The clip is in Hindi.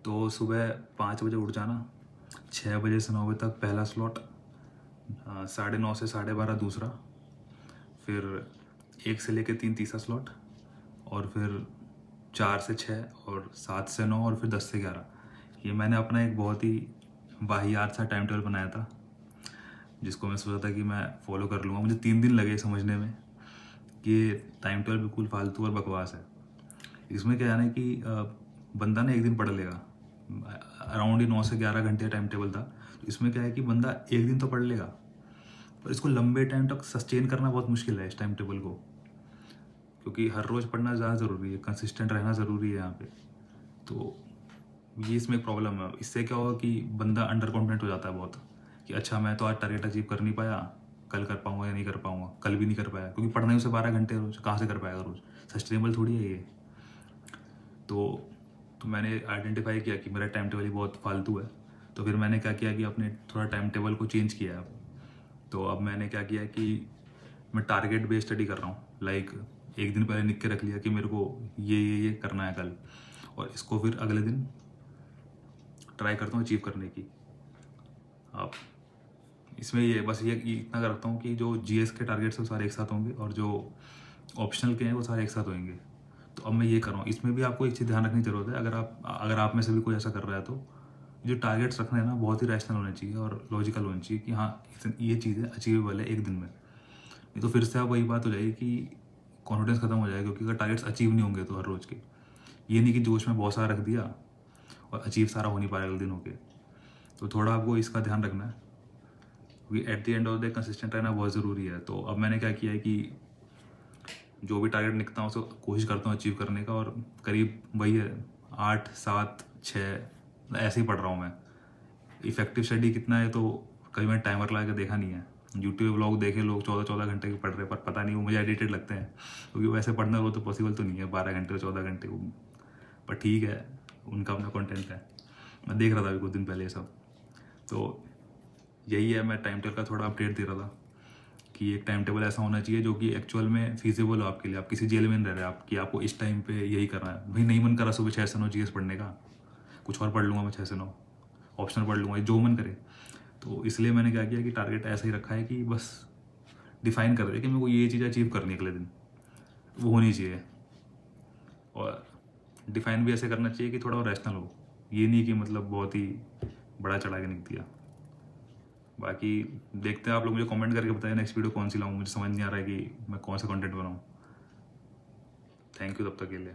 तो सुबह 5 बजे उठ जाना, 6 बजे से 9 बजे तक पहला स्लॉट, 9:30 से 12:30 दूसरा, फिर 1 से लेकर 3 तीसरा स्लॉट, और फिर 4 से 6 और 7 से 9 और फिर 10 से 11। ये मैंने अपना एक बहुत ही वाहियात सा टाइम टेबल बनाया था, जिसको मैं सोचा था कि मैं फॉलो कर लूँगा। मुझे 3 दिन लगे समझने में कि ये टाइम टेबल बिल्कुल फालतू और बकवास है। इसमें क्या है ना कि बंदा ना एक दिन पढ़ लेगा, अराउंड ही 9 से 11 घंटे टाइम टेबल था। तो इसमें क्या है कि बंदा एक दिन तो पढ़ लेगा, पर इसको लंबे टाइम तक सस्टेन करना बहुत मुश्किल है इस टाइम टेबल को, क्योंकि हर रोज़ पढ़ना ज़्यादा ज़रूरी है, कंसिस्टेंट रहना ज़रूरी है यहाँ पे। तो ये इसमें एक प्रॉब्लम है। इससे क्या होगा कि बंदा अंडर कॉन्फिडेंट हो जाता है बहुत, कि अच्छा मैं तो आज टारगेट अचीव कर नहीं पाया, कल कर पाऊंगा या नहीं कर पाऊंगा, कल भी नहीं कर पाया, क्योंकि पढ़ना ही उसे 12 घंटे रोज, कहाँ से कर पाएगा रोज, सस्टेनेबल थोड़ी है ये। तो मैंने आइडेंटिफाई किया कि मेरा टाइम टेबल ही बहुत फालतू है। तो फिर मैंने क्या किया कि अपने थोड़ा टाइम टेबल को चेंज किया। तो अब मैंने क्या किया कि मैं टारगेट बेस्ड स्टडी कर रहा हूँ। लाइक एक दिन पहले लिख के रख लिया कि मेरे को ये करना है कल, और इसको फिर अगले दिन ट्राई करता हूँ अचीव करने की। अब इसमें ये बस ये इतना करता हूँ कि जो जीएस के टारगेट्स हैं वो सारे एक साथ होंगे, और जो ऑप्शनल के हैं वो सारे एक साथ होंगे। तो अब मैं ये कर रहा हूँ। इसमें भी आपको एक चीज़ ध्यान रखने की ज़रूरत है, अगर आप में से भी कोई ऐसा कर रहा है, तो जो टारगेट्स रखने हैं ना, बहुत ही रैशनल होने चाहिए और लॉजिकल होनी चाहिए कि हाँ ये चीज़ें अचीवेबल है एक दिन में। नहीं तो फिर से आप वही बात हो जाएगी कि कॉन्फिडेंस खत्म हो जाएगा, क्योंकि अगर टारगेट्स अचीव नहीं होंगे तो हर रोज़ के, ये नहीं कि जोश में बहुत सारा रख दिया और अचीव सारा हो नहीं पाएगा अगले दिन होके। तो थोड़ा आपको इसका ध्यान रखना है, क्योंकि at the end of the day consistent रहना बहुत ज़रूरी है। तो अब मैंने क्या किया है कि जो भी टारगेट निकलता हूँ उसको कोशिश करता हूँ अचीव करने का, और करीब वही है 8, 7, 6 ऐसे ही पढ़ रहा हूँ मैं। इफेक्टिव स्टडी कितना है तो कभी मैंने टाइमर लगा के देखा नहीं है। यूट्यूब व्लॉग देखे लोग 14-14 घंटे के पढ़ रहे हैं, पर पता नहीं वो मुझे एडिटेड लगते हैं, क्योंकि वैसे पढ़ना वो तो पॉसिबल तो नहीं है 12 घंटे 14 घंटे को। पर ठीक है, उनका अपना कंटेंट है। मैं देख रहा था अभी कुछ दिन पहले ये सब। तो यही है, मैं टाइम टेबल का थोड़ा अपडेट दे रहा था कि एक टाइम टेबल ऐसा होना चाहिए जो कि एक्चुअल में फीजिबल हो आपके लिए। आप किसी जेल में नहीं रह रहे आप कि आपको इस टाइम पे यही करना है। भाई नहीं मन करा सुबह 6 से 9 जीएस पढ़ने का, कुछ और पढ़ लूँगा मैं 6 से 9, ऑप्शनल पढ़ लूँगा, जो मन करे। तो इसलिए मैंने क्या किया कि टारगेट ऐसा ही रखा है कि बस डिफाइन कर दे कि मेरे को ये चीज़ अचीव करनी है अगले दिन, वो होनी चाहिए। और डिफाइन भी ऐसे करना चाहिए कि थोड़ा और रैशनल हो, ये नहीं कि मतलब बहुत ही बड़ा चढ़ा के लिख दिया। बाकी देखते हैं, आप लोग मुझे कमेंट करके बताएं नेक्स्ट वीडियो कौन सी लाऊं। मुझे समझ नहीं आ रहा है कि मैं कौन सा कंटेंट बनाऊं। थैंक यू तब तक के लिए।